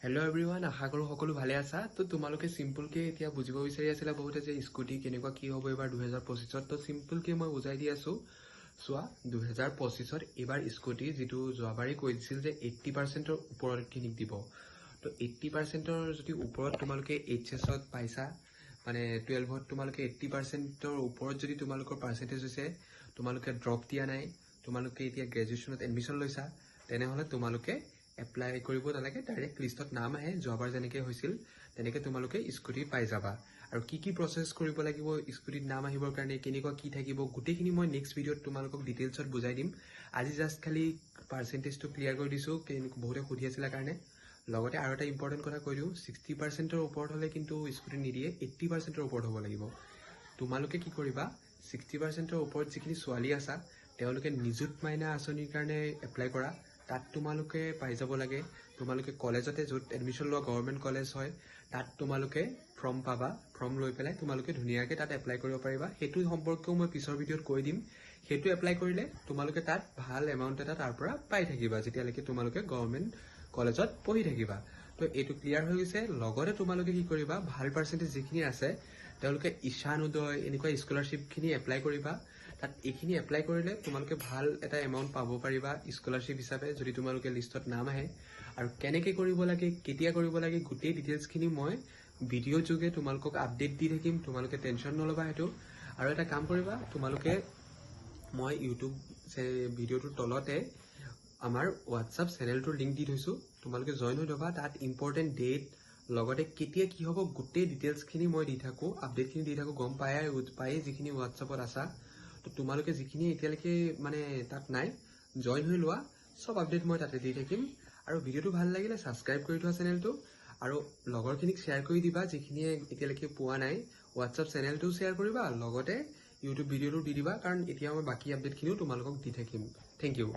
Hello' everyone, আশা কৰোঁ সকলো ভালে আছা। তো তোমালোকে চিম্পলকৈ এতিয়া বুজিব বিচাৰি আছিলা বহুতে যে স্কুটি কেনেকুৱা কি হ'ব এইবাৰ 2025ত। তো চিম্পলকৈ মই বুজাই দি আছোঁ। চোৱা, 2025ত এইবাৰ স্কুটি যিটো যোৱাবাৰেই কৈ দিছিল যে 80%ৰ ওপৰতখিনিক দিব। তো 80%ৰ যদি ওপৰত তোমালোকে HS-ত পাইছা, মানে 12ত তোমালোকে 80%ৰ ওপৰত যদি তোমালোকৰ পাৰ্চেণ্টেজ হৈছে, তোমালোকে ড্ৰপ দিয়া নাই, তোমালোকে এতিয়া গ্ৰেজুৱেশ্যনত এডমিশ্যন লৈছা, তেনেহ'লে তোমালোকে এপ্লাই কৰিব নালাগে, ডাইৰেক্ট লিষ্টত নাম আহে। যোৱাবাৰ যেনেকৈ হৈছিল তেনেকৈ তোমালোকে স্কুটি পাই যাবা। আৰু কি কি প্ৰচেছ কৰিব লাগিব স্কুটিত নাম আহিবৰ কাৰণে, কেনেকুৱা কি থাকিব, গোটেইখিনি মই নেক্সট ভিডিঅ'ত তোমালোকক ডিটেইলছত বুজাই দিম। আজি জাষ্ট খালি পাৰ্চেণ্টেজটো ক্লিয়াৰ কৰি দিছোঁ, বহুতে সুধি আছিলা কাৰণে। লগতে আৰু এটা ইম্পৰ্টেণ্ট কথা কৈ দিওঁ, 60%ৰ ওপৰত হ'লে কিন্তু স্কুটি নিদিয়ে, 80%ৰ ওপৰত হ'ব লাগিব। তোমালোকে কি কৰিবা, 60%ৰ ওপৰত যিখিনি ছোৱালী আছা তেওঁলোকে নিযুত মাইনা আঁচনিৰ কাৰণে এপ্লাই কৰা। তাত তোমালোকে পাই যাব লাগে। তোমালোকে কলেজতে য'ত এডমিশ্যন লোৱা, গভৰ্ণমেণ্ট কলেজ হয়, তাত তোমালোকে ফৰ্ম পাবা। ফৰ্ম লৈ পেলাই তোমালোকে ধুনীয়াকৈ তাত এপ্লাই কৰিব পাৰিবা। সেইটো সম্পৰ্কেও মই পিছৰ ভিডিঅ'ত কৈ দিম। সেইটো এপ্লাই কৰিলে তোমালোকে তাত ভাল এমাউণ্ট এটা তাৰ পৰা পাই থাকিবা যেতিয়ালৈকে তোমালোকে গভৰ্ণমেণ্ট কলেজত পঢ়ি থাকিবা। তো এইটো ক্লিয়াৰ হৈ গৈছে। লগতে তোমালোকে কি কৰিবা, ভাল পাৰ্চেণ্টেজ যিখিনি আছে তেওঁলোকে ঈশান উদয় এনেকুৱা স্কলাৰশ্বিপখিনি এপ্লাই কৰিবা। তাত এইখিনি এপ্লাই কৰিলে তোমালোকে ভাল এটা এমাউণ্ট পাব পাৰিবা স্কলাৰশ্বিপ হিচাপে, যদি তোমালোকে লিষ্টত নাম আহে। আৰু কেনেকৈ কৰিব লাগে, কেতিয়া কৰিব লাগে, গোটেই ডিটেইলছখিনি মই ভিডিঅ' যোগে তোমালোকক আপডেট দি থাকিম। তোমালোকে টেনশ্যন নল'বা সেইটো। আৰু এটা কাম কৰিবা, তোমালোকে মই ইউটিউব ভিডিঅ'টোৰ তলতে আমাৰ হোৱাটছআপ চেনেলটোৰ লিংক দি থৈছোঁ, তোমালোকে জইন হৈ ল'বা। তাত ইম্পৰ্টেণ্ট ডেট লগতে কেতিয়া কি হ'ব গোটেই ডিটেইলছখিনি মই দি থাকোঁ, আপডেটখিনি দি থাকোঁ। গম পায়েই যিখিনি হোৱাটছআপত আছা। তো তোমালোকে যিখিনি এতিয়ালৈকে মানে তাত নাই, জইন হৈ লোৱা। চব আপডেট মই তাতে দি থাকিম। আৰু ভিডিঅ'টো ভাল লাগিলে ছাবস্ক্ৰাইব কৰি থোৱা চেনেলটো, আৰু লগৰখিনিক শ্বেয়াৰ কৰি দিবা যিখিনিয়ে এতিয়ালৈকে পোৱা নাই। হোৱাটছআপ চেনেলটোও শ্বেয়াৰ কৰিবা, লগতে ইউটিউব ভিডিঅ'টো দি দিবা, কাৰণ এতিয়া মই বাকী আপডেটখিনিও তোমালোকক দি থাকিম। Thank U.